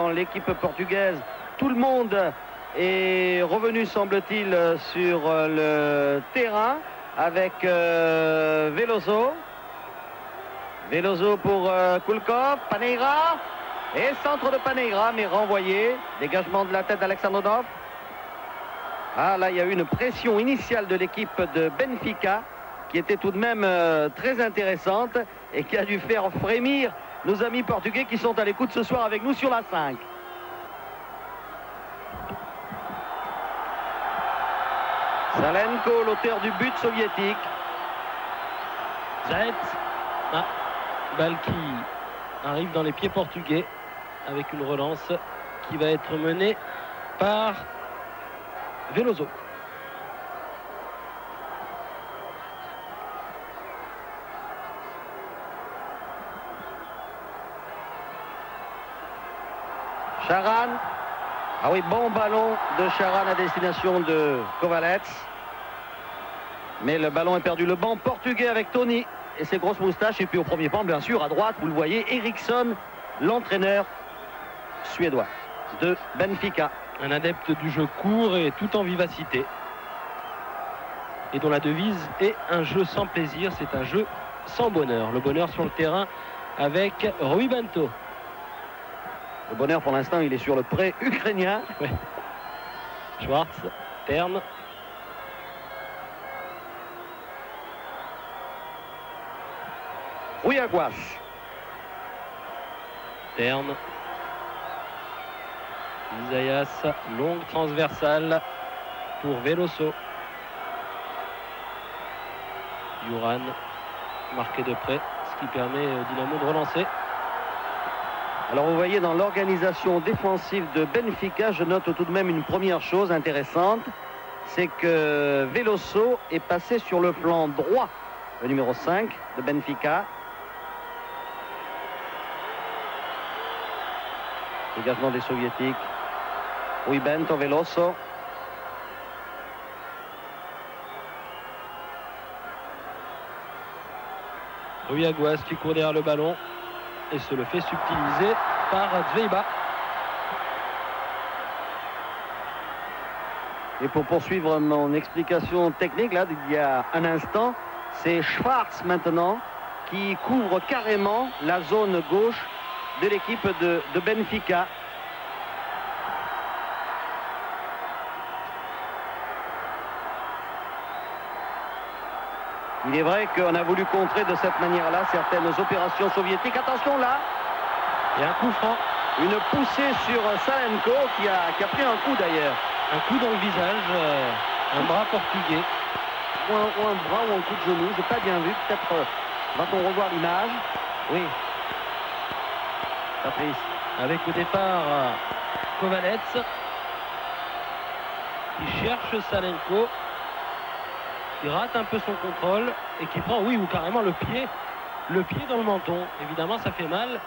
dans l'équipe portugaise. Tout le monde est revenu, semble-t-il, sur le terrain avec Veloso. Veloso pour Kulkov, Paneira. Et centre de Paneira, mais renvoyé. Dégagement de la tête d'Alexandrov. Ah, là, il y a eu une pression initiale de l'équipe de Benfica qui était tout de même très intéressante et qui a dû faire frémir nos amis portugais qui sont à l'écoute ce soir avec nous sur la 5. Salenko, l'auteur du but soviétique. Zet. Ah, balle qui arrive dans les pieds portugais avec une relance qui va être menée par Veloso. Charan. Ah oui, bon ballon de Charan à destination de Kovalets. Mais le ballon est perdu. Le banc portugais avec Tony et ses grosses moustaches. Et puis au premier plan, bien sûr, à droite, vous le voyez, Eriksson, l'entraîneur suédois de Benfica. Un adepte du jeu court et tout en vivacité. Et dont la devise est un jeu sans plaisir, c'est un jeu sans bonheur. Le bonheur sur le terrain avec Rui Bento. Le bonheur pour l'instant, il est sur le pré ukrainien. Ouais. Schwartz, Terne. Rui Aguas. Terne. Isaias, longue transversale pour Veloso. Juran marqué de près, ce qui permet au Dynamo de relancer. Alors vous voyez dans l'organisation défensive de Benfica, je note tout de même une première chose intéressante, c'est que Veloso est passé sur le flanc droit, le numéro 5 de Benfica. Dégagement des soviétiques. Rui Bento, Veloso. Rui Aguas qui court derrière le ballon et se le fait subtiliser par Zveiba. Et pour poursuivre mon explication technique là d'il y a un instant, c'est Schwartz maintenant qui couvre carrément la zone gauche de l'équipe de Benfica. Il est vrai qu'on a voulu contrer de cette manière-là certaines opérations soviétiques. Attention là. Et un coup franc. Une poussée sur Salenko qui a pris un coup d'ailleurs. Un coup dans le visage, un bras portugais. Ou un bras ou un coup de genou, j'ai pas bien vu. Peut-être va-t-on revoir l'image. Oui. Patrice. Avec au départ Kovalets qui cherche Salenko, qui rate un peu son contrôle et qui prend, oui, ou carrément le pied dans le menton. Évidemment, ça fait mal.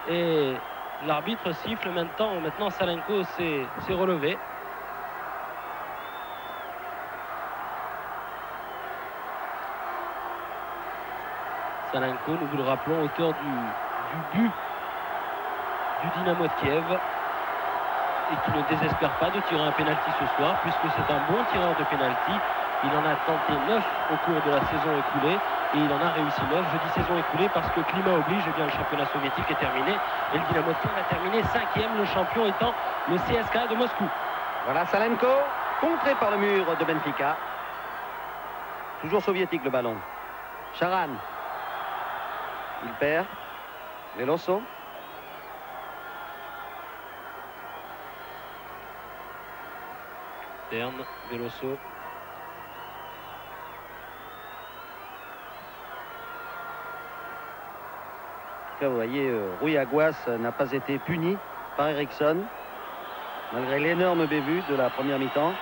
Et l'arbitre siffle maintenant Salenko s'est relevé. Salenko, nous vous le rappelons, auteur du but du Dynamo de Kiev et qui ne désespère pas de tirer un pénalty ce soir puisque c'est un bon tireur de pénalty. Il en a tenté 9 au cours de la saison écoulée et il en a réussi 9. Je dis saison écoulée parce que climat oblige, eh bien, le championnat soviétique est terminé et le Dynamo de Kiev a terminé 5e, le champion étant le CSKA de Moscou. Voilà Salenko, contré par le mur de Benfica. Toujours soviétique le ballon. Charan. Il perd. Veloso. Terne, Veloso. Vous voyez, Rui Aguas n'a pas été puni par Eriksson, malgré l'énorme bévue de la première mi-temps.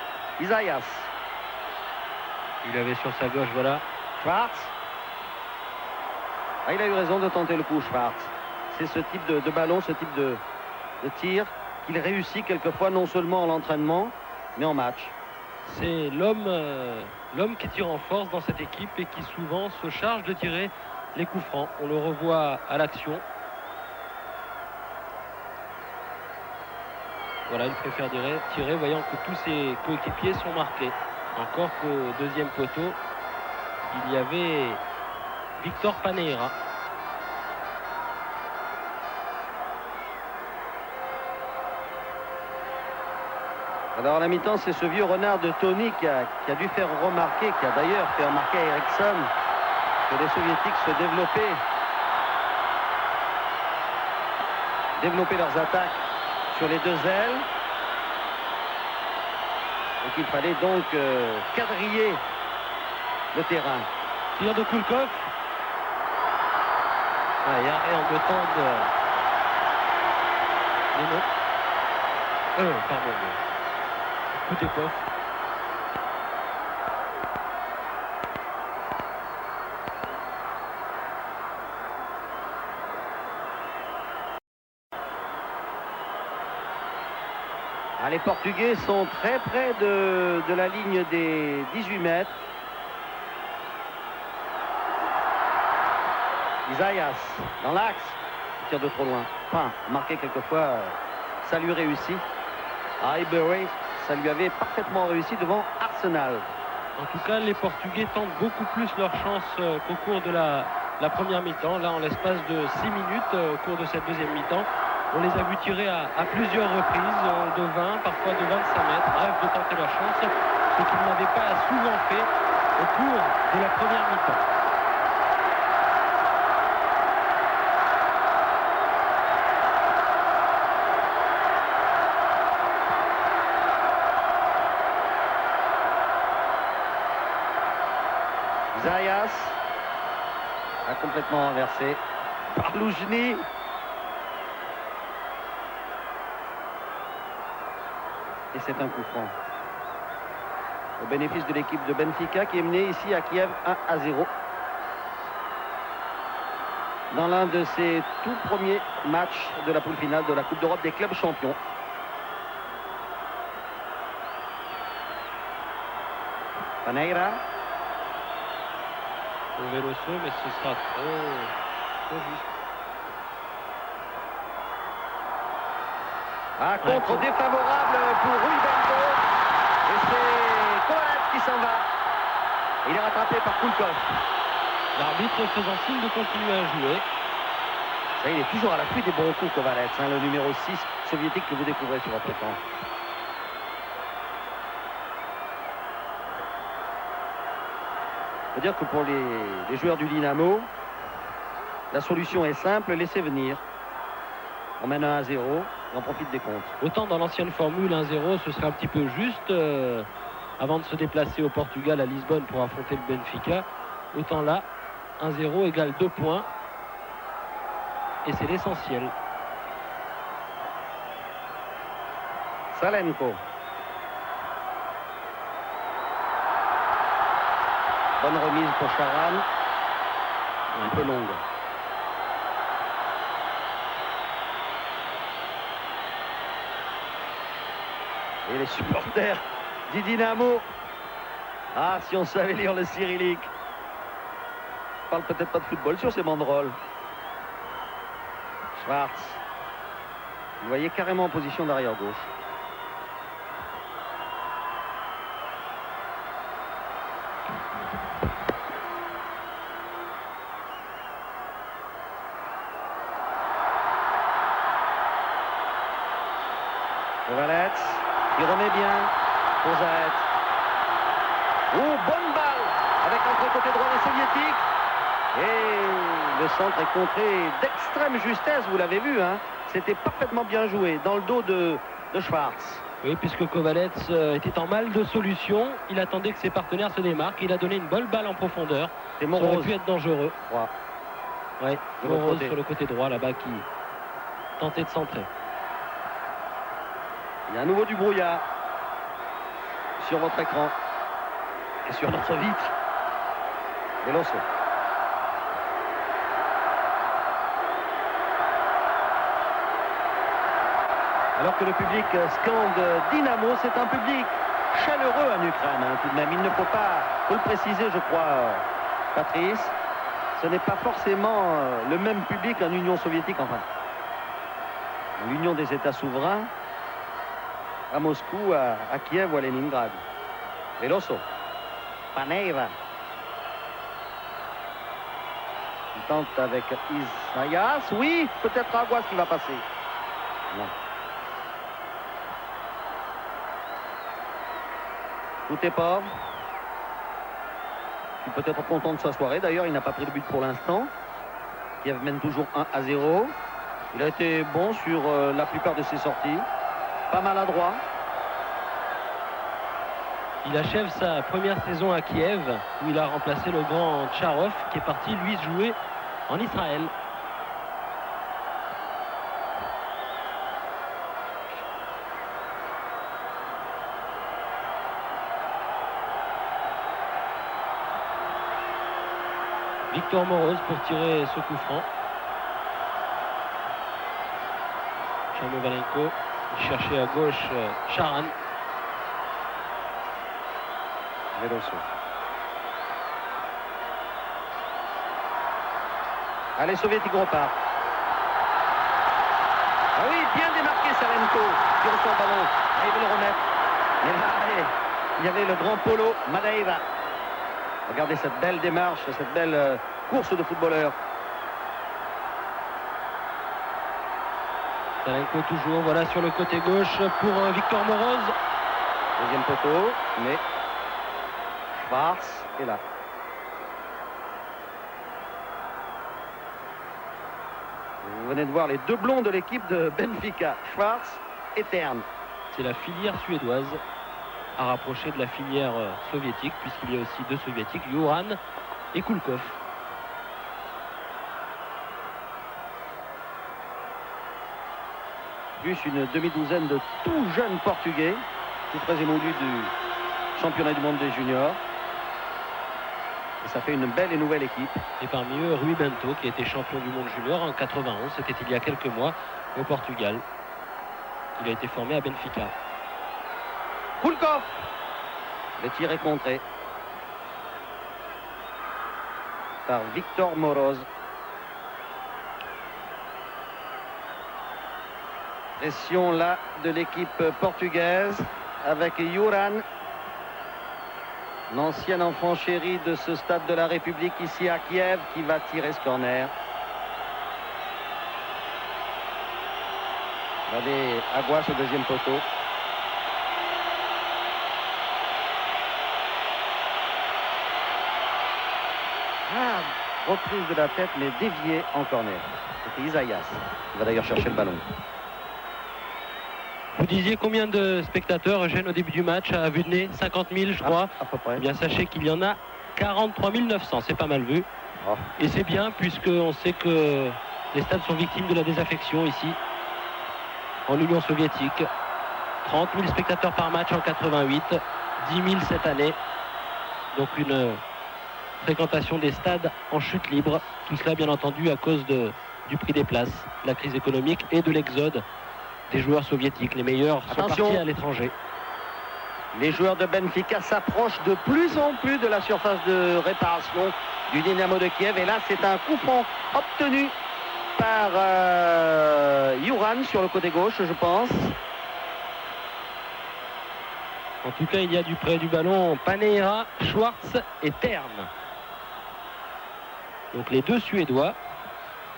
Isaias. Il avait sur sa gauche, voilà. Schwartz. Ah, il a eu raison de tenter le coup, Schwartz. C'est ce type de ballon, ce type de tir qu'il réussit quelquefois non seulement en l'entraînement, mais en match. C'est l'homme qui tire en force dans cette équipe et qui souvent se charge de tirer les coups francs. On le revoit à l'action. Voilà, il préfère tirer, voyant que tous ses coéquipiers sont marqués. Encore qu'au deuxième poteau, il y avait Victor Paneira. Alors à la mi-temps, c'est ce vieux renard de Tony qui a dû faire remarquer, qui a d'ailleurs fait remarquer à Eriksson que les Soviétiques se développaient leurs attaques sur les deux ailes. Et qu'il fallait donc quadriller le terrain. Tir de Kulkov. Il y a arrêt embêtant de pardon. Koutekov. Les Portugais sont très près de la ligne des 18 mètres. Isaias dans l'axe. Tire de trop loin. Enfin, marqué quelquefois, ça lui réussit. À Highbury, ça lui avait parfaitement réussi devant Arsenal. En tout cas, les Portugais tentent beaucoup plus leur chance qu'au cours de la première mi-temps. Là, en l'espace de 6 minutes, au cours de cette deuxième mi-temps, on les a vus tirer à plusieurs reprises, de 20, parfois de 25 mètres. Bref, de tenter leur chance, ce qu'ils n'avaient pas souvent fait au cours de la première mi-temps. Zayas a complètement renversé par Loujny. Et c'est un coup franc. Au bénéfice de l'équipe de Benfica qui est menée ici à Kiev 1-0. Dans l'un de ses tout premiers matchs de la poule finale de la Coupe d'Europe des clubs champions. Paneira. Au Veloso, mais ce sera trop juste. Contre défavorable pour Rui Bento. Et c'est Kovalet qui s'en va. Il est rattrapé par Kulkov. L'arbitre faisant signe de continuer à jouer. Ça, il est toujours à l'affût des bons coups, Kovalet, le numéro 6 soviétique que vous découvrez sur votre écran. Il faut dire que pour les joueurs du Dynamo, la solution est simple, laissez venir. On mène 1-0 et on profite des comptes. Autant dans l'ancienne formule 1-0, ce serait un petit peu juste avant de se déplacer au Portugal à Lisbonne pour affronter le Benfica. Autant là, 1-0 égale 2 points. Et c'est l'essentiel. Salenko. Bonne remise pour Charan. Un peu longue. Et les supporters du Dynamo. Ah, si on savait lire le cyrillique. On parle peut-être pas de football sur ces banderoles. Schwartz. Vous voyez carrément en position d'arrière gauche. Kovalet, il remet bien pour Zaet. Oh, bonne balle avec entre côté droit des Soviétiques. Et le centre est contré d'extrême justesse, vous l'avez vu, hein. C'était parfaitement bien joué dans le dos de Schwartz. Oui, puisque Kovalet était en mal de solution. Il attendait que ses partenaires se démarquent. Il a donné une bonne balle en profondeur. Ça aurait pu être dangereux. Oui, Morose sur le côté droit là-bas qui tentait de centrer. Il y a à nouveau du brouillard sur votre écran et sur notre vitre. Veloso. Alors que le public scande Dynamo, c'est un public chaleureux en Ukraine, hein, tout de même. Il ne faut le préciser, je crois, Patrice. Ce n'est pas forcément le même public en Union soviétique, enfin. L'Union des États souverains. à Moscou, à Kiev ou à Leningrad. Veloso. Paneira. Il tente avec Isaias. Oui, peut-être Aguas qui va passer. Non. Koutepov, qui peut être content de sa soirée. D'ailleurs, il n'a pas pris de but pour l'instant. Kiev mène toujours 1-0. Il a été bon sur la plupart de ses sorties. Pas maladroit. Il achève sa première saison à Kiev, où il a remplacé le grand Tcharov, qui est parti, lui, jouer en Israël. Victor Moroz pour tirer ce coup franc. Chamovalenko, il cherchait à gauche Charan. Veloso. Allez, soviétique repart. Ah oui, bien démarqué Salenko, qui reçoit le ballon. Ah, il veut le remettre. Mais là, allez, il y avait le grand Polo Madeira. Regardez cette belle démarche, cette belle course de footballeur. Salenko toujours, voilà sur le côté gauche pour Victor Moroz. Deuxième poteau, mais Schwarz est là. Vous venez de voir les deux blonds de l'équipe de Benfica, Schwarz et Tern. C'est la filière suédoise à rapprocher de la filière soviétique, puisqu'il y a aussi deux soviétiques, Joran et Kulkov. Plus une demi-douzaine de tout jeunes Portugais, tout près émoulus du championnat du monde des juniors. Et ça fait une belle et nouvelle équipe. Et parmi eux, Rui Bento, qui a été champion du monde junior en 91, c'était il y a quelques mois au Portugal. Il a été formé à Benfica. Kulkov. Le tir est contré par Victor Moroz. Pression là de l'équipe portugaise avec Juran, l'ancien enfant chéri de ce stade de la République ici à Kiev, qui va tirer ce corner. Regardez Aguas au deuxième poteau. Ah, reprise de la tête mais déviée en corner. C'était Isaias qui va d'ailleurs chercher le ballon. Vous disiez combien de spectateurs, Eugène, au début du match, à vue de nez? 50 000, je crois. À peu près. Eh bien, sachez qu'il y en a 43 900, c'est pas mal vu. Oh. Et c'est bien, puisqu'on sait que les stades sont victimes de la désaffection ici, en Union soviétique. 30 000 spectateurs par match en 88, 10 000 cette année. Donc une fréquentation des stades en chute libre. Tout cela, bien entendu, à cause du prix des places, de la crise économique et de l'exode des joueurs soviétiques. Les meilleurs sont partis à l'étranger. Les joueurs de Benfica s'approchent de plus en plus de la surface de réparation du Dynamo de Kiev. Et là, c'est un coup franc obtenu par Juran sur le côté gauche, je pense. En tout cas, il y a du près du ballon Paneira, Schwarz et Tern. Donc les deux Suédois.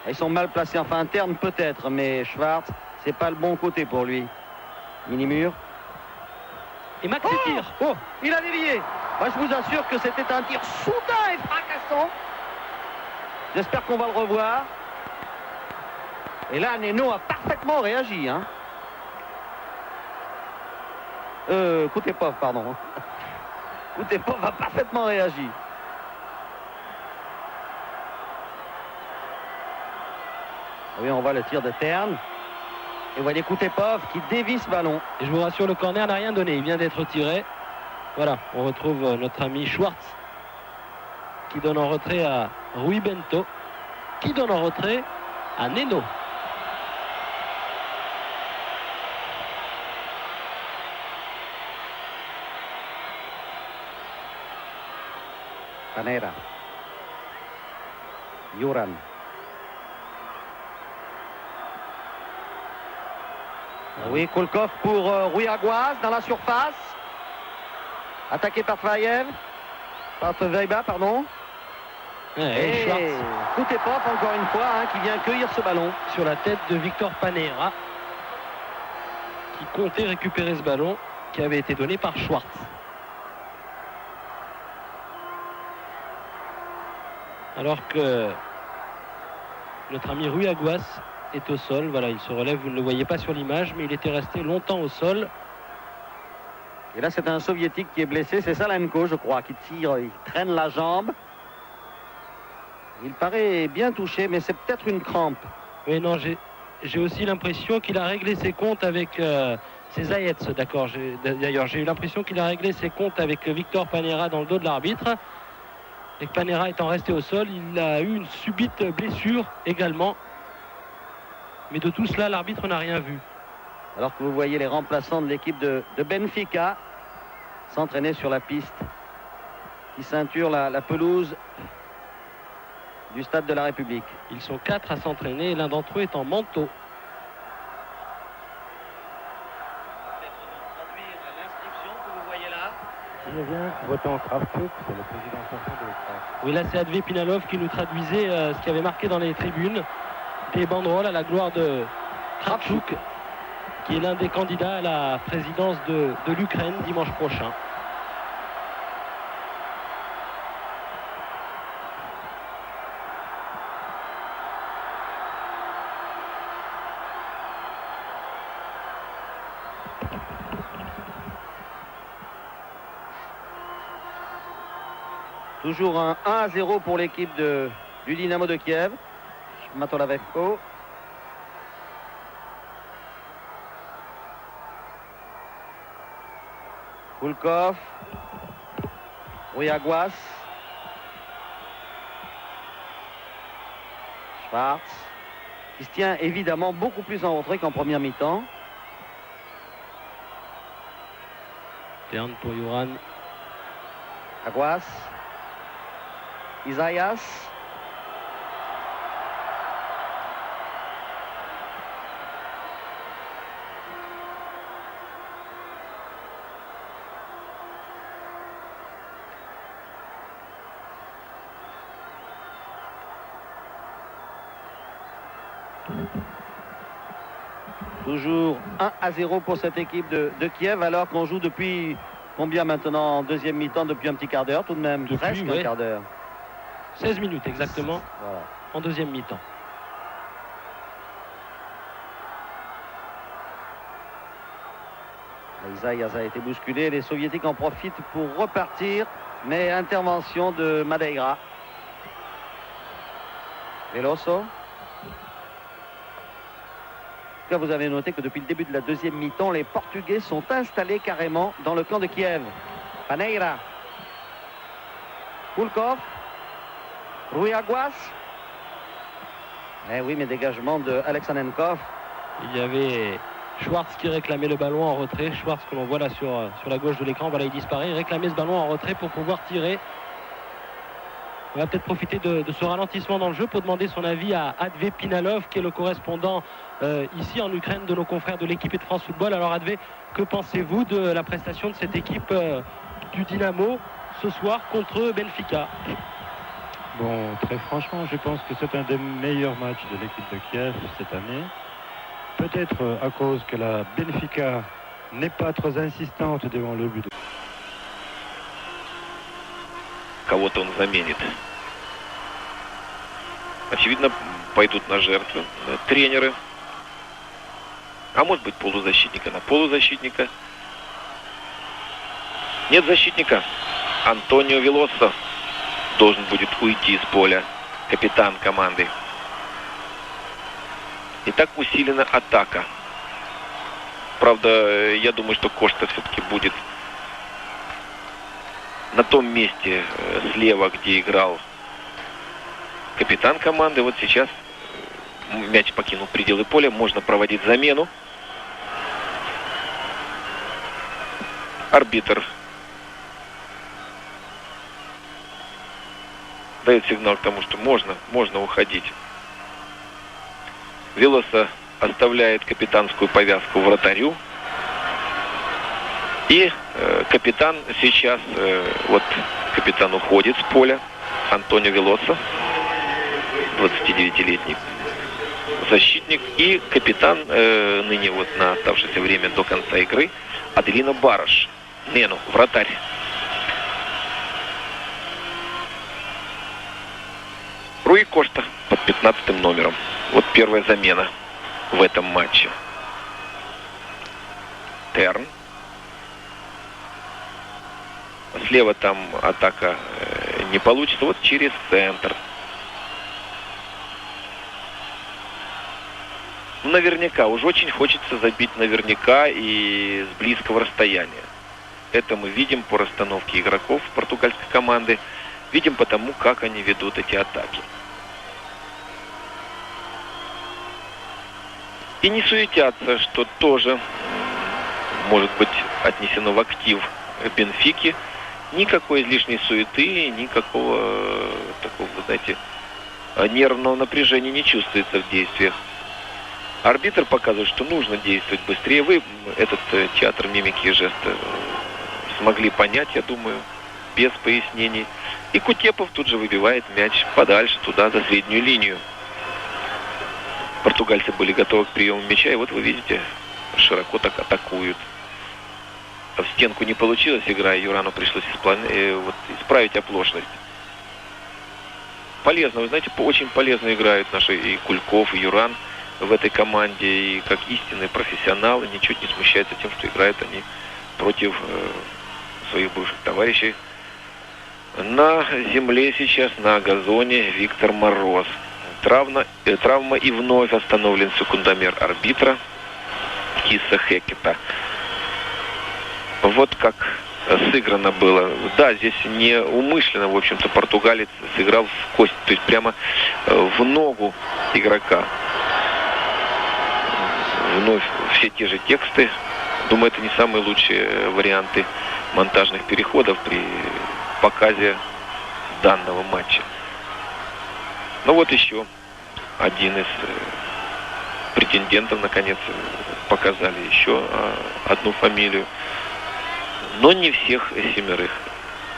Ils sont mal placés, enfin Tern peut-être, mais Schwarz, c'est pas le bon côté pour lui. Mini-mur. Et Max tire. Oh, il a dévié. Moi, je vous assure que c'était un tir soudain et fracassant. J'espère qu'on va le revoir. Et là, Neno a parfaitement réagi. Hein. Koutepov, pardon. Koutepov a parfaitement réagi. Oui, on voit le tir de Tern. Et vous voyez Koutepov qui dévie ce ballon. Et je vous rassure, le corner n'a rien donné. Il vient d'être tiré. Voilà, on retrouve notre ami Schwarz qui donne en retrait à Rui Bento, qui donne en retrait à Neno. Paneira. Juran. Oui, Koulkov pour Rui Aguas dans la surface. Attaqué par Tvaïev. Par Tveiba, pardon. Et Schwartz, tout est propre encore une fois, hein, qui vient cueillir ce ballon. Sur la tête de Victor Panera, qui comptait récupérer ce ballon qui avait été donné par Schwartz. Alors que notre ami Rui Aguas est au sol. Voilà, il se relève, vous ne le voyez pas sur l'image, mais il était resté longtemps au sol. Et là, c'est un soviétique qui est blessé, c'est Salenko, je crois, qui tire, il traîne la jambe. Il paraît bien touché, mais c'est peut-être une crampe. Oui, non, j'ai aussi l'impression qu'il a réglé ses comptes avec ses Zayets, d'accord. D'ailleurs, j'ai eu l'impression qu'il a réglé ses comptes avec Victor Panera dans le dos de l'arbitre. Et que Panera étant resté au sol, il a eu une subite blessure également. Mais de tout cela, l'arbitre n'a rien vu. Alors que vous voyez les remplaçants de l'équipe de Benfica s'entraîner sur la piste qui ceinture la pelouse du stade de la République. Ils sont 4 à s'entraîner et l'un d'entre eux est en manteau. Oui, là c'est Advé Pinalov qui nous traduisait ce qui avait marqué dans les tribunes. Des banderoles à la gloire de Kravchuk, qui est l'un des candidats à la présidence de l'Ukraine dimanche prochain. Toujours un 1-0 pour l'équipe du Dynamo de Kiev. Matolavecko. Koulkov. Rui Aguas. Schwartz. Qui se tient évidemment beaucoup plus en retrait qu'en première mi-temps. Terne pour Yoran. Aguas. Isaias. Toujours 1-0 pour cette équipe de Kiev, alors qu'on joue depuis combien maintenant en deuxième mi-temps? Depuis un petit quart d'heure tout de même, presque un quart d'heure. 16 minutes exactement, voilà. En deuxième mi-temps. Isaias a été bousculé, les soviétiques en profitent pour repartir, mais intervention de Madeira. Veloso. Vous avez noté que depuis le début de la deuxième mi-temps, les Portugais sont installés carrément dans le camp de Kiev. Paneira. Koulkov. Rui Aguas. Eh oui, mais dégagement de Alexanenkov. Il y avait Schwartz qui réclamait le ballon en retrait. Schwartz que l'on voit là sur la gauche de l'écran. Voilà, il disparaît. Il réclamait ce ballon en retrait pour pouvoir tirer. On va peut-être profiter de ce ralentissement dans le jeu pour demander son avis à Advé Pinalov, qui est le correspondant ici en Ukraine de nos confrères de l'équipe et de France Football. Alors Advé, que pensez-vous de la prestation de cette équipe du Dynamo ce soir contre Benfica? Bon, très franchement, je pense que c'est un des meilleurs matchs de l'équipe de Kiev cette année. Peut-être à cause que la Benfica n'est pas trop insistante devant le but. Кого-то он заменит. Очевидно, пойдут на жертву тренеры. А может быть, полузащитника на полузащитника. Нет защитника. Антонио Велосо должен будет уйти из поля. Капитан команды. И так усилена атака. Правда, я думаю, что Кошта все-таки будет на том месте слева, где играл капитан команды. Вот сейчас мяч покинул пределы поля. Можно проводить замену. Арбитр дает сигнал к тому, что можно уходить. Велоса оставляет капитанскую повязку вратарю. И капитан сейчас, вот капитан уходит с поля, Антонио Велоса, 29-летний защитник, и капитан ныне вот на оставшееся время до конца игры Аделина Бараш, Нену, вратарь. Руи Кошта под 15 номером. Вот первая замена в этом матче. Терн. Слева там атака не получится. Вот через центр. Наверняка. Уж очень хочется забить наверняка и с близкого расстояния. Это мы видим по расстановке игроков португальской команды. Видим потому, как они ведут эти атаки. И не суетятся, что тоже может быть отнесено в актив Бенфики. Никакой излишней суеты, никакого такого, знаете, нервного напряжения не чувствуется в действиях. Арбитр показывает, что нужно действовать быстрее. Вы этот театр мимики и жеста смогли понять, я думаю, без пояснений. И Кутепов тут же выбивает мяч подальше, туда, за среднюю линию. Португальцы были готовы к приему мяча, и вот вы видите, широко так атакуют. В стенку не получилось игра, и Юрану пришлось исправить оплошность. Полезно, вы знаете, очень полезно играют наши и Кульков, и Юран в этой команде, и как истинные профессионалы ничуть не смущаются тем, что играют они против своих бывших товарищей. На земле сейчас, на газоне, Виктор Мороз. Травма, и вновь остановлен секундомер арбитра Киса Хекета. Вот как сыграно было. Да, здесь не умышленно, в общем-то, португалец сыграл в кость, то есть прямо в ногу игрока. Вновь все те же тексты. Думаю, это не самые лучшие варианты монтажных переходов при показе данного матча. Ну вот еще один из претендентов, наконец, показали еще одну фамилию. Но не всех 7.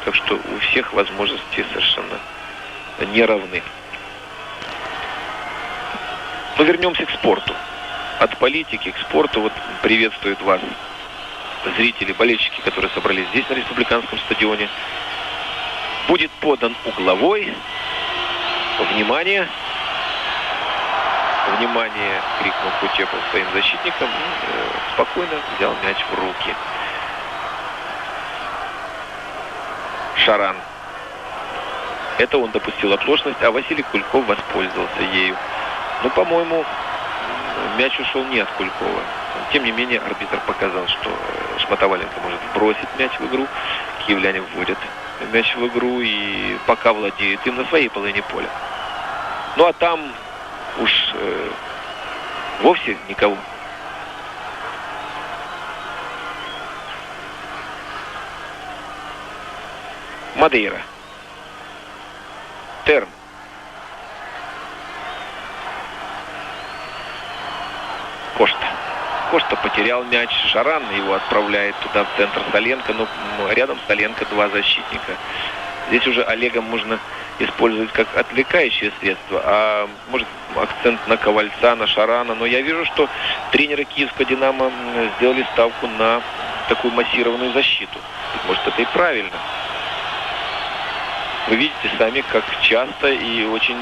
Так что у всех возможности совершенно не равны. Но вернемся к спорту. От политики к спорту. Вот приветствуют вас зрители, болельщики, которые собрались здесь, на Республиканском стадионе. Будет подан угловой. Внимание! Внимание! Крикнул Кутепов своим защитникам и спокойно взял мяч в руки. Шаран. Это он допустил оплошность, а Василий Кульков воспользовался ею. Но, по-моему, мяч ушел не от Кулькова. Тем не менее, арбитр показал, что Шмотоваленко может бросить мяч в игру. Киевляне вводят мяч в игру и пока владеет им на своей половине поля. Ну а там уж вовсе никого. Мадейра. Терн. Кошта. Кошта потерял мяч. Шаран его отправляет туда, в центр Соленко. Но рядом Соленко 2 защитника. Здесь уже Олега можно использовать как отвлекающее средство. А может акцент на Ковальца, на Шарана. Но я вижу, что тренеры киевского «Динамо» сделали ставку на такую массированную защиту. Может, это и правильно. Вы видите сами, как часто и очень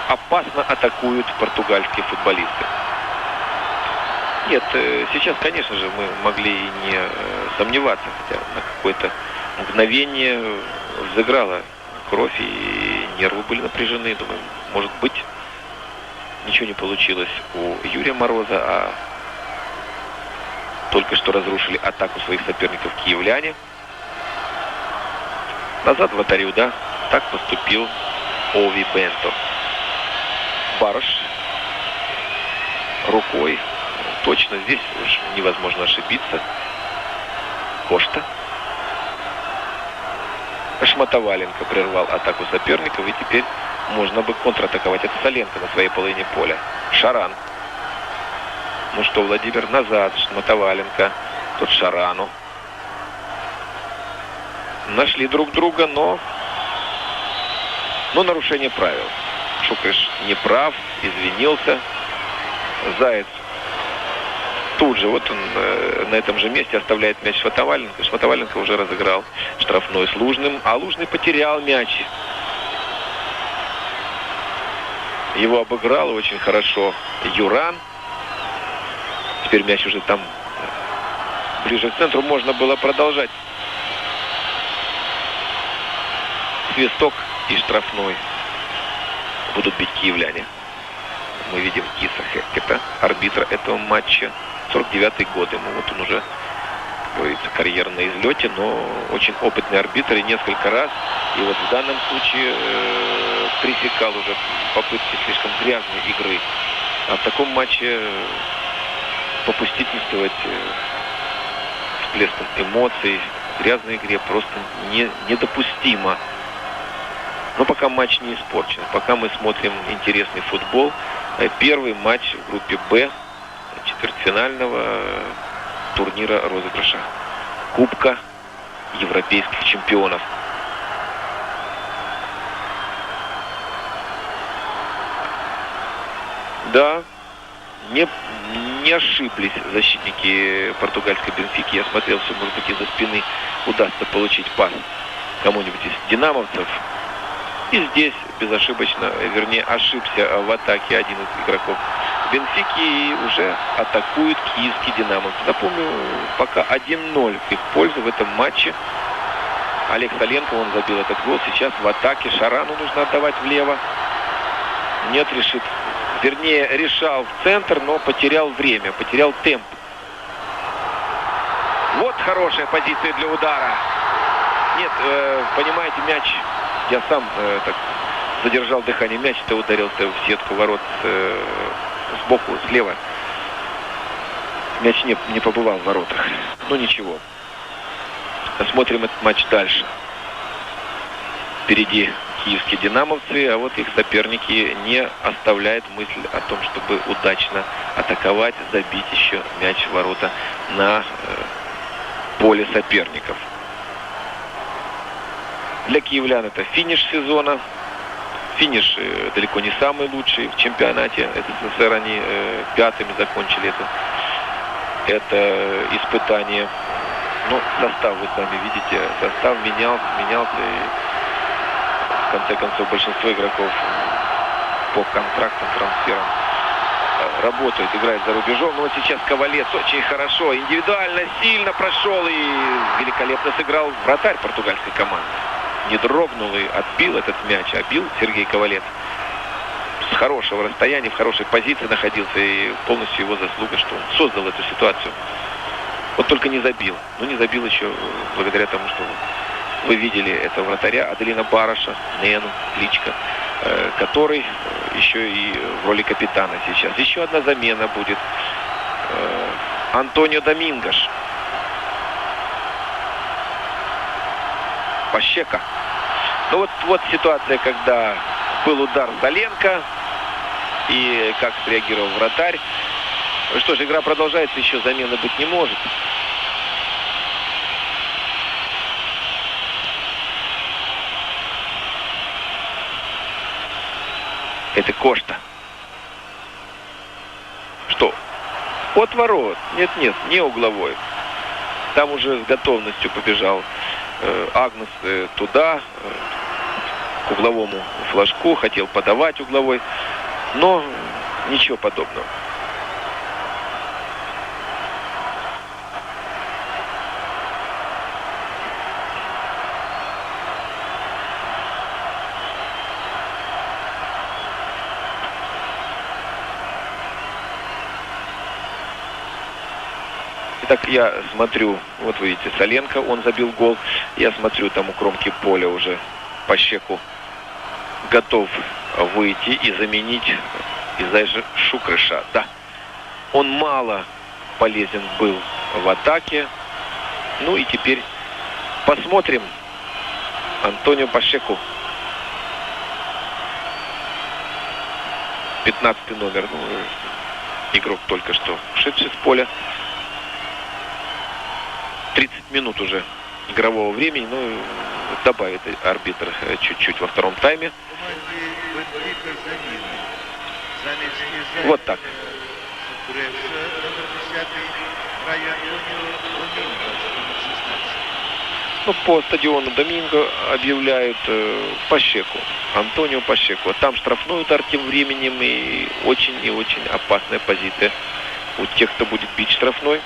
опасно атакуют португальские футболисты. Нет, сейчас, конечно же, мы могли и не сомневаться, хотя на какое-то мгновение взыграла кровь и нервы были напряжены. Думаю, может быть, ничего не получилось у Юрия Мороза, а только что разрушили атаку своих соперников киевляне. Назад вратарю, да, так поступил Ови Бенто. Бараш рукой. Точно, здесь уж невозможно ошибиться. Кошта. Шмотоваленко прервал атаку соперников, и теперь можно бы контратаковать. Это Соленко на своей половине поля. Шаран. Ну что, Владимир назад, Мотоваленко, тут Шарану. Нашли друг друга, но нарушение правил. Шукриш не прав, извинился. Заяц тут же, вот он на этом же месте оставляет мяч Шмотоваленко. Шмотоваленко уже разыграл штрафной с Лужным, а Лужный потерял мяч. Его обыграл очень хорошо Юран. Теперь мяч уже там ближе к центру. Можно было продолжать. Свисток и штрафной будут бить киевляне. Мы видим Киса Хеккета, арбитра этого матча. 49-й год ему. Вот он уже, как говорится, карьера на излете, но очень опытный арбитр и несколько раз. И вот в данном случае пресекал уже попытки слишком грязной игры. А в таком матче попустительствовать всплеском эмоций в грязной игре просто недопустимо. Но пока матч не испорчен, пока мы смотрим интересный футбол. Первый матч в группе «Б» четвертьфинального турнира розыгрыша Кубка европейских чемпионов. Да, не ошиблись защитники португальской Бенфики. Я смотрел, все, может быть, из-за спины удастся получить пас кому-нибудь из динамовцев. И здесь безошибочно, вернее, ошибся в атаке один из игроков Бенфики и уже атакует киевский динамовцы. Напомню, пока 1-0 в их пользу в этом матче. Олег Соленко, он забил этот гол. Сейчас в атаке Шарану нужно отдавать влево. Нет, решит. Вернее, решал в центр, но потерял время, потерял темп. Вот хорошая позиция для удара. Нет, понимаете, мяч... Я сам так задержал дыхание. Мяч-то ударился в сетку ворот сбоку, слева. Мяч не побывал в воротах. Ну ничего. Смотрим этот матч дальше. Впереди киевские динамовцы, а вот их соперники не оставляют мысль о том, чтобы удачно атаковать, забить еще мяч в ворота на поле соперников. Для киевлян это финиш сезона. Финиш далеко не самый лучший в чемпионате СССР. Они пятыми закончили это испытание. Ну, состав, вы сами видите, состав менялся. И в конце концов большинство игроков по контрактам, трансферам работают, играют за рубежом. Но вот сейчас Ковалец очень хорошо, индивидуально, сильно прошел и великолепно сыграл вратарь португальской команды. Не дрогнул и отбил этот мяч. Отбил Сергей Ковалец. С хорошего расстояния, в хорошей позиции находился. И полностью его заслуга, что он создал эту ситуацию. Вот только не забил. Ну, не забил еще благодаря тому, что вы видели этого вратаря Аделина Бараша, Нену, кличка, который еще и в роли капитана сейчас. Еще одна замена будет. Антонио Домингош. Пащека. Ну вот ситуация, когда был удар Соленко и как среагировал вратарь. Ну что ж, игра продолжается, еще замены быть не может. Это Кошта. Что? От ворот. Нет, не угловой. Там уже с готовностью побежал Агнес туда, к угловому флажку, хотел подавать угловой, но ничего подобного. Итак, я смотрю, вот вы видите, Соленко, он забил гол. Я смотрю, там у кромки поля уже Пащеку готов выйти и заменить из-за Шукриша. Да, он мало полезен был в атаке. Ну и теперь посмотрим Антонио Пащеку. 15 номер. Ну, игрок только что ушедший с поля. 30 минут уже игрового времени, ну, добавит арбитр чуть-чуть во втором тайме. Вот так. Ну, по стадиону Доминго объявляют Пашеку, Антонио Пашеку. Там штрафной удар тем временем и очень опасная позиция у тех, кто будет бить штрафной.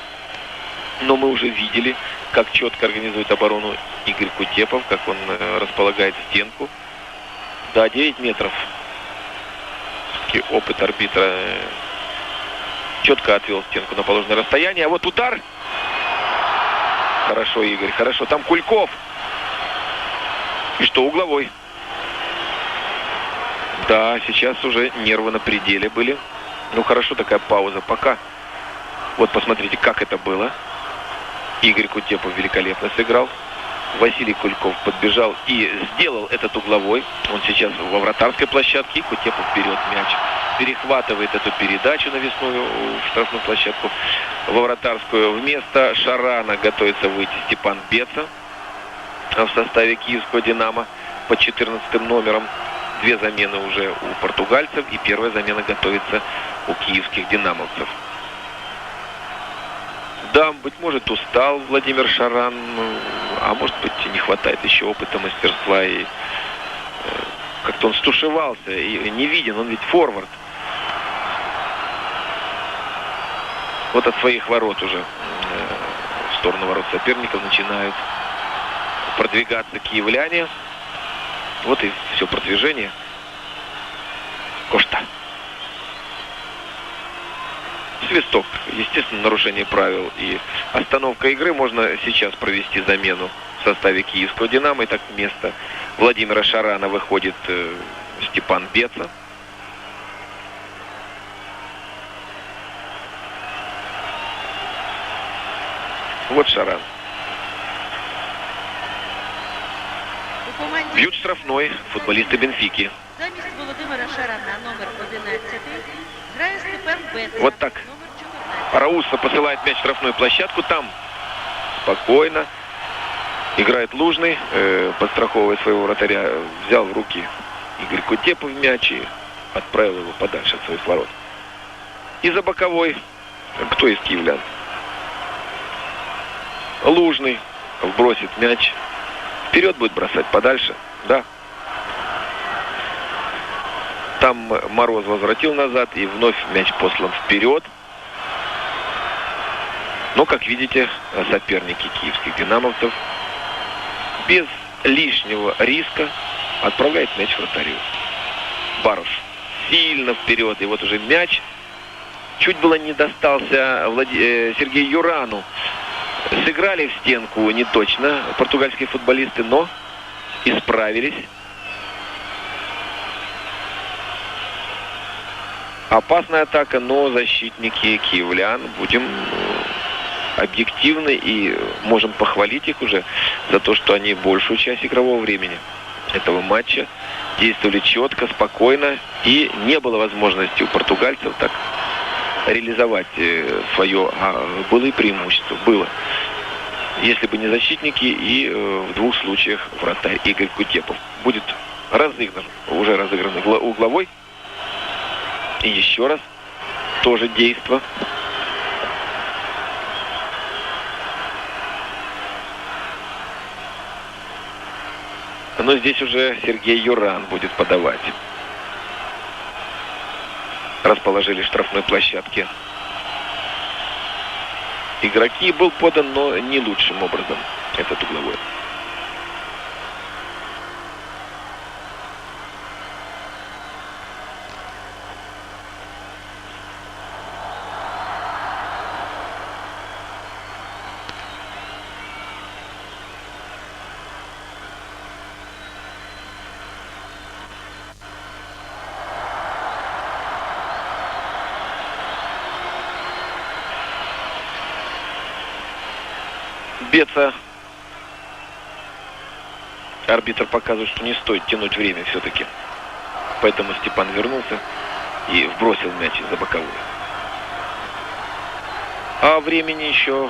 Но мы уже видели, как четко организует оборону Игорь Кутепов, как он располагает стенку. Да, 9 метров. Все-таки опыт арбитра четко отвел стенку на положенное расстояние. А вот удар. Хорошо, Игорь, хорошо. Там Кульков. И что, угловой? Да, сейчас уже нервы на пределе были. Ну, хорошо, такая пауза пока. Вот посмотрите, как это было. Игорь Кутепов великолепно сыграл. Василий Кульков подбежал и сделал этот угловой. Он сейчас во вратарской площадке. Кутепов берет мяч, перехватывает эту передачу навесную в штрафную площадку, во вратарскую. Вместо Шарана готовится выйти Степан Беца в составе киевского «Динамо» под 14 номером. 2 замены уже у португальцев, и первая замена готовится у киевских «Динамовцев». Да, быть может, устал Владимир Шаран, а может быть, не хватает еще опыта, мастерства, и как-то он стушевался, и не виден, он ведь форвард. Вот от своих ворот уже в сторону ворот соперников начинают продвигаться киевляне. Вот и все продвижение. Кошта. Свисток. Естественно, нарушение правил и остановка игры. Можно сейчас провести замену в составе киевского «Динамо». И так вместо Владимира Шарана выходит Степан Беца. Вот Шаран. Бьют штрафной футболисты Бенфики. Замість Володимира Шарана номер 11 грає Степан Беца. Вот так. Номер 14. Рауса посылает мяч в штрафную площадку. Там спокойно играет Лужный, подстраховывая своего вратаря. Взял в руки Игорь Кутепов мяч и отправил его подальше от своих ворот. И за боковой. Кто из киевлян? Лужный вбросит мяч. Вперед будет бросать, подальше. Да. Там Мороз возвратил назад, и вновь мяч послан вперед. Но, как видите, соперники киевских «Динамовцев» без лишнего риска отправляют мяч вратарю. Баруш сильно вперед. И вот уже мяч чуть было не достался Сергею Юрану. Сыграли в стенку не точно португальские футболисты, но исправились. Опасная атака, но защитники киевлян, будем объективны и можем похвалить их уже за то, что они большую часть игрового времени этого матча действовали четко, спокойно, и не было возможности у португальцев так реализовать свое былое преимущество. Было. Если бы не защитники и в 2 случаях вратарь Игорь Кутепов. Будет разыгран, уже разыгранный угловой. И еще раз тоже действо. Но здесь уже Сергей Юран будет подавать. Расположили штрафной площадке игроки. Был подан, но не лучшим образом этот угловой. Беца. Арбитр показывает, что не стоит тянуть время все-таки. Поэтому Степан вернулся и вбросил мяч за боковую. А времени еще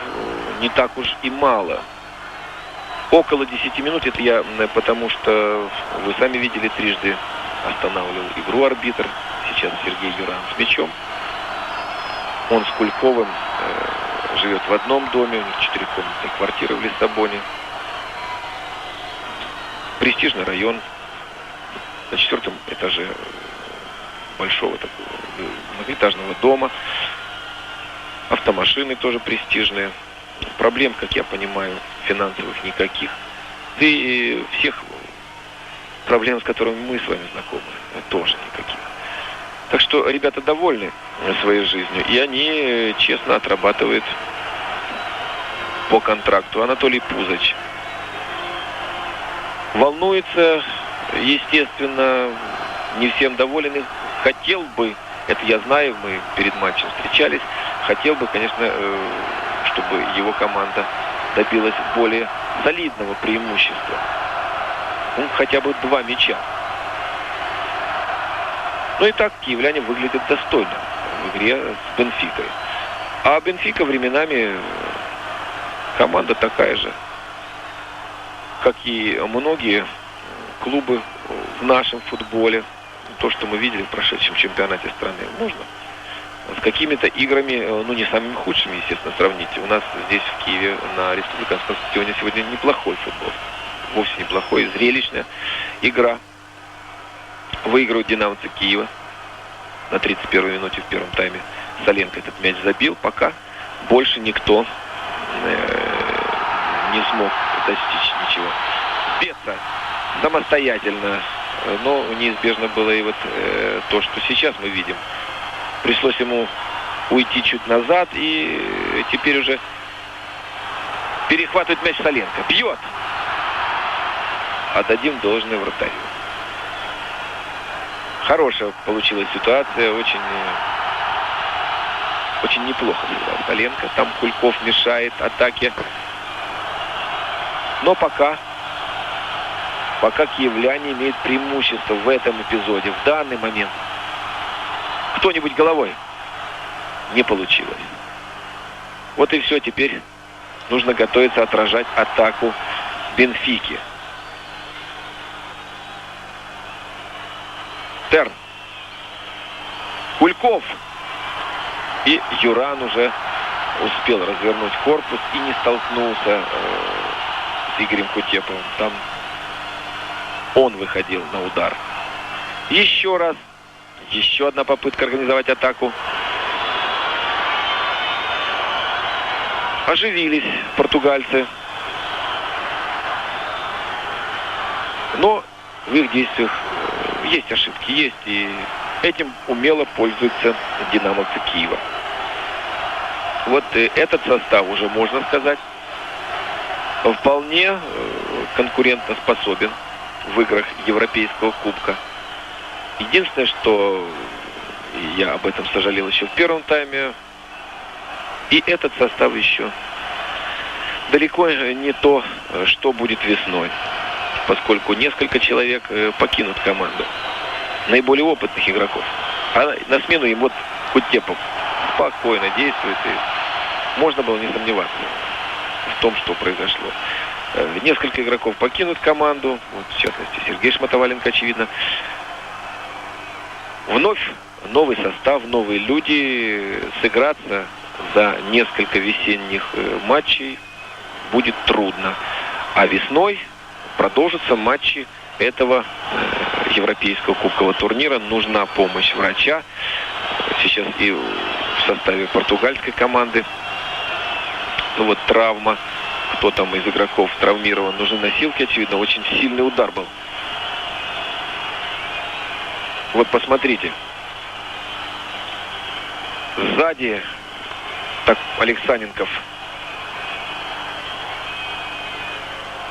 не так уж и мало. Около 10 минут, это я потому что вы сами видели, трижды останавливал игру арбитр. Сейчас Сергей Юран с мячом. Он с Кульковым живет в одном доме, у них 4-комнатная квартира в Лиссабоне. Престижный район. На 4-м этаже большого такого многоэтажного дома. Автомашины тоже престижные. Проблем, как я понимаю, финансовых никаких. Да и всех проблем, с которыми мы с вами знакомы, тоже никаких. Так что ребята довольны своей жизнью, и они честно отрабатывают по контракту. Анатолий Пузач волнуется, естественно, не всем доволен. И хотел бы, это я знаю, мы перед матчем встречались, хотел бы, конечно, чтобы его команда добилась более солидного преимущества. Ну, хотя бы 2 мяча. Ну и так киевляне выглядят достойно в игре с Бенфикой. А Бенфика временами команда такая же, как и многие клубы в нашем футболе. То, что мы видели в прошедшем чемпионате страны, можно с какими-то играми, ну не самыми худшими, естественно, сравнить. У нас здесь в Киеве на республиканском стадионе сегодня неплохой футбол. Вовсе неплохой, зрелищная игра. Выигрывают динамовцы Киева на 31-й минуте в первом тайме. Соленко этот мяч забил, пока больше никто не смог достичь ничего. Беца самостоятельно, но неизбежно было и вот то, что сейчас мы видим. Пришлось ему уйти чуть назад, и теперь уже перехватывает мяч Соленко. Бьет! Отдадим должное вратарю. Хорошая получилась ситуация, очень неплохо сыграл Соленко. Там Кульков мешает атаке. Но пока киевляне имеют преимущество в этом эпизоде, в данный момент. Кто-нибудь головой? Не получилось. Вот и все, теперь нужно готовиться отражать атаку Бенфики. Терн. Кульков. И Юран уже успел развернуть корпус и не столкнулся с Игорем Кутеповым. Там он выходил на удар. Еще раз. Еще одна попытка организовать атаку. Оживились португальцы. Но в их действиях есть ошибки, есть, и этим умело пользуются динамовцы Киева. Вот этот состав уже, можно сказать, вполне конкурентоспособен в играх Европейского кубка. Единственное, что я об этом сожалел еще в первом тайме, и этот состав еще далеко не то, что будет весной, поскольку несколько человек покинут команду, наиболее опытных игроков. А на смену им вот Кутепов спокойно действует, и можно было не сомневаться в том, что произошло. Несколько игроков покинут команду, вот, в частности Сергей Шматоваленко, очевидно. Вновь новый состав, новые люди. Сыграться за несколько весенних матчей будет трудно. А весной продолжатся матчи этого европейского кубкового турнира. Нужна помощь врача. Сейчас и в составе португальской команды. Вот травма. Кто там из игроков травмирован. Нужны носилки, очевидно. Очень сильный удар был. Вот посмотрите. Сзади так Алексаненков.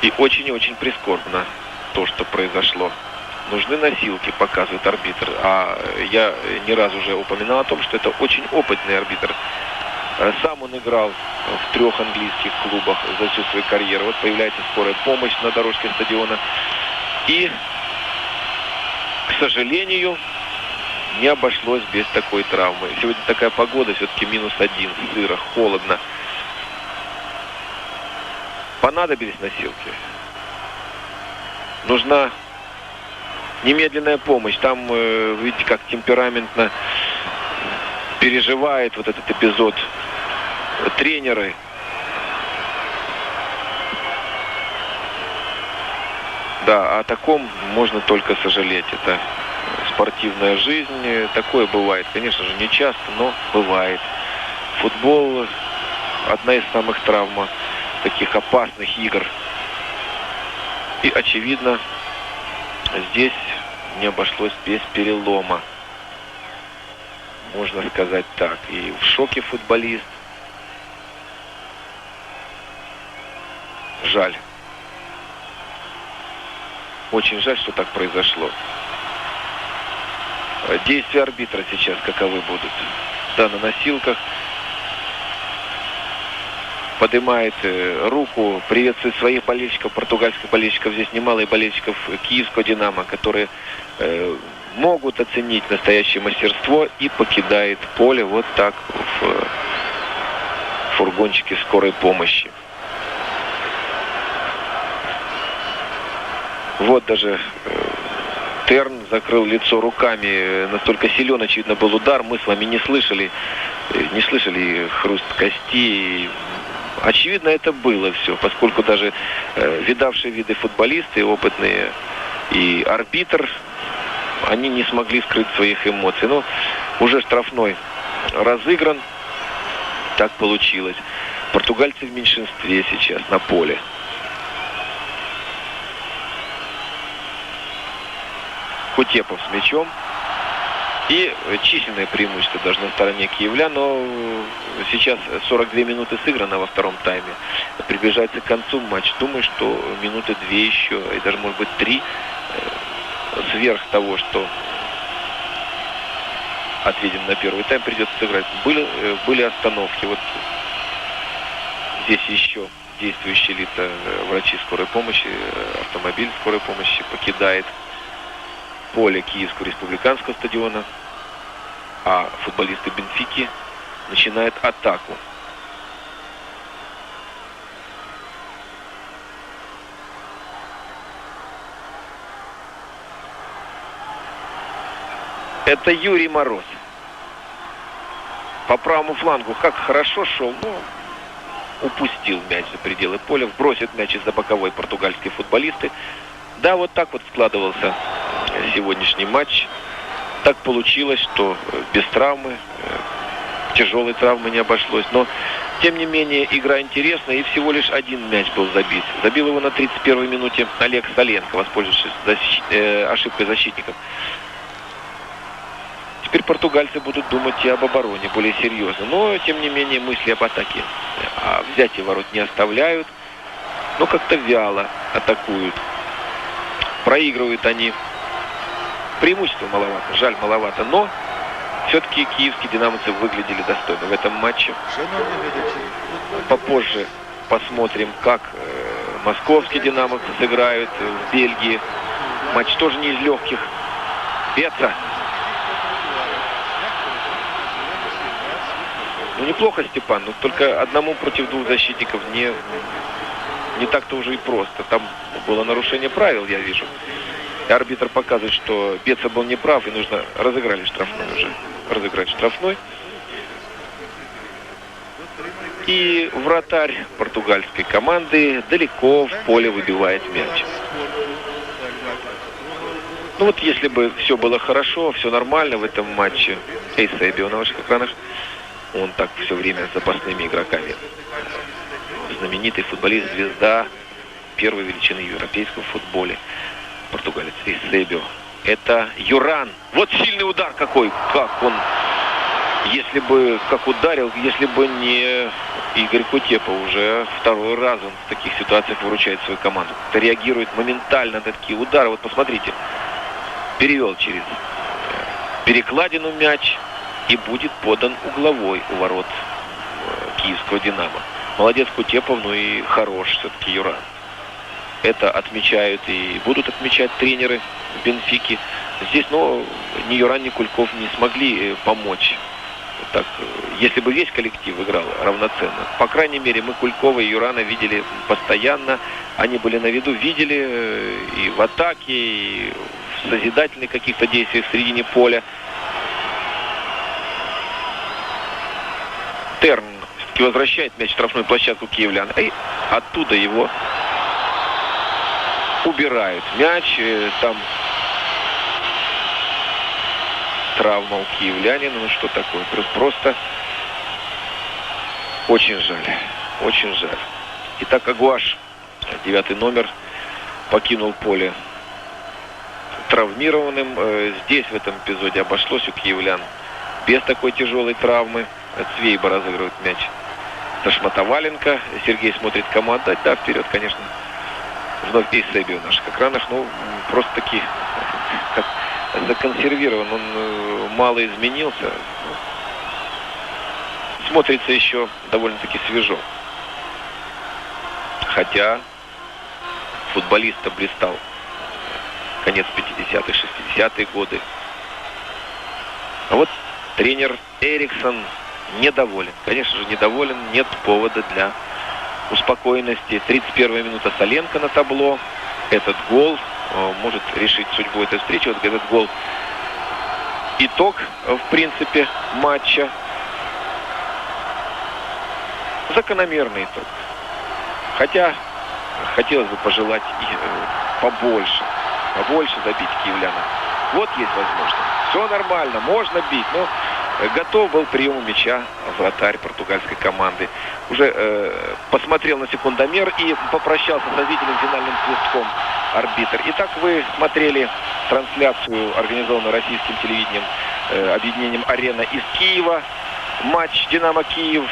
И очень прискорбно то, что произошло. Нужны носилки, показывает арбитр. А я не раз уже упоминал о том, что это очень опытный арбитр. Сам он играл в 3 английских клубах за всю свою карьеру. Вот появляется скорая помощь на дорожке стадиона. И, к сожалению, не обошлось без такой травмы. Сегодня такая погода, все-таки -1, сыро, холодно. Понадобились носилки. Нужна немедленная помощь. Там, видите, как темпераментно переживает вот этот эпизод тренеры. Да, о таком можно только сожалеть. Это спортивная жизнь. Такое бывает, конечно же, не часто, но бывает. Футбол – одна из самых таких опасных игр. И, очевидно, здесь не обошлось без перелома. Можно сказать так. И в шоке футболист. Жаль. Очень жаль, что так произошло. Действия арбитра сейчас каковы будут? Да, на носилках. Поднимает руку, приветствует своих болельщиков, португальских болельщиков. Здесь немало и болельщиков киевского «Динамо», которые могут оценить настоящее мастерство, и покидает поле вот так в фургончике скорой помощи. Вот даже Терн закрыл лицо руками. Настолько силен, очевидно, был удар. Мы с вами не слышали хруст костей. Очевидно, это было все, поскольку даже видавшие виды футболисты, опытные, и арбитр, они не смогли скрыть своих эмоций. Но уже штрафной разыгран. Так получилось. Португальцы в меньшинстве сейчас на поле. Кутепов с мячом. И численное преимущество даже на стороне киевлян. Но сейчас 42 минуты сыграно во втором тайме. Приближается к концу матч. Думаю, что минуты 2 еще, и даже, может быть, 3 сверх того, что отведено на первый тайм, придется сыграть. Были остановки. Вот здесь еще действующие лица, врачи скорой помощи, автомобиль скорой помощи покидает поле Киевского республиканского стадиона, а футболисты Бенфики начинают атаку. Это Юрий Мороз. По правому флангу как хорошо шел, но упустил мяч за пределы поля. Вбросит мяч из-за боковой португальские футболисты. Да, вот так вот складывался сегодняшний матч. Так получилось, что без травмы, тяжелой травмы не обошлось. Но, тем не менее, игра интересная, и всего лишь один мяч был забит. Забил его на 31-й минуте Олег Соленко, воспользовавшись ошибкой защитников. Теперь португальцы будут думать и об обороне более серьезно. Но, тем не менее, мысли об атаке. А взятие ворот не оставляют, но как-то вяло атакуют. Проигрывают они. Преимущество маловато, жаль, маловато, но все-таки киевские динамовцы выглядели достойно в этом матче. Попозже посмотрим, как московские динамовцы сыграют в Бельгии. Матч тоже не из легких. Беца. Ну, неплохо, Степан, но только одному против двух защитников не так-то уже и просто. Там было нарушение правил, я вижу. И арбитр показывает, что Беца был неправ, и нужно разыграть штрафной. И вратарь португальской команды далеко в поле выбивает мяч. Ну вот, если бы все было хорошо, все нормально в этом матче, Эйсебио на ваших экранах, он так все время с запасными игроками. Знаменитый футболист, звезда первой величины в европейском футболе. Португалец Эйсебио. Это Юран. Вот сильный удар какой. Как он, если бы, как ударил, если бы не Игорь Кутепов, уже второй раз он в таких ситуациях выручает свою команду. Реагирует моментально на такие удары. Вот посмотрите. Перевел через перекладину мяч и будет подан угловой у ворот киевского «Динамо». Молодец Кутепов, ну и хорош все-таки Юран. Это отмечают и будут отмечать тренеры Бенфики. Здесь, но ни Юран, ни Кульков не смогли помочь. Так, если бы весь коллектив играл равноценно. По крайней мере, мы Кулькова и Юрана видели постоянно. Они были на виду, видели и в атаке, и в созидательных каких-то действиях в середине поля. Терн все-таки возвращает мяч в штрафную площадку киевлян. И оттуда его убирают. Мяч там... Травма у киевлянина, ну что такое? Просто очень жаль, очень жаль. Итак, Агуаш, 9-й номер, покинул поле травмированным. Здесь в этом эпизоде обошлось у киевлян без такой тяжелой травмы. Цвейба разыгрывает мяч со Шматоваленко. Сергей смотрит, кому отдать. Да, вперед, конечно. Вновь Эйсеби в наших экранах. Ну, просто-таки как законсервирован, он мало изменился. Смотрится еще довольно-таки свежо. Хотя футболист блистал. Конец 50-х, 60-е годы. А вот тренер Эриксон недоволен. Конечно же, недоволен. Нет повода для успокоенности. 31-я минута, Соленко на табло. Этот гол может решить судьбу этой встречи. Вот этот гол — итог, в принципе, матча. Закономерный итог. Хотя хотелось бы пожелать побольше забить киевлянам. Вот есть возможность. Все нормально, можно бить. Но готов был к приему мяча вратарь португальской команды. Уже посмотрел на секундомер и попрощался с зрительным финальным свистком арбитр. Итак, вы смотрели трансляцию, организованную российским телевидением, объединением «Арена» из Киева. Матч «Динамо Киев»